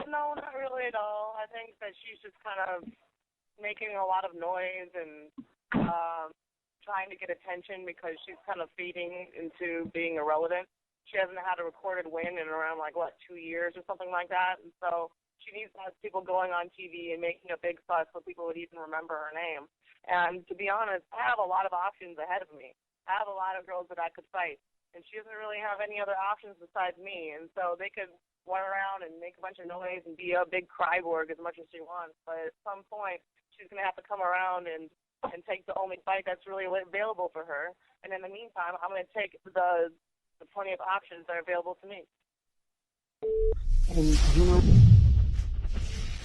No, not really at all. I think that she's just kind of making a lot of noise and trying to get attention because she's kind of feeding into being irrelevant. She hasn't had a recorded win in around, 2 years or something like that. And so she needs to have people going on TV and making a big fuss so people would even remember her name. And to be honest, I have a lot of options ahead of me. I have a lot of girls that I could fight. And she doesn't really have any other options besides me. And so they could run around and make a bunch of noise and be a big Cryborg as much as she wants. But at some point, she's going to have to come around and take the only fight that's really available for her. And in the meantime, I'm going to take the plenty of options that are available to me. And,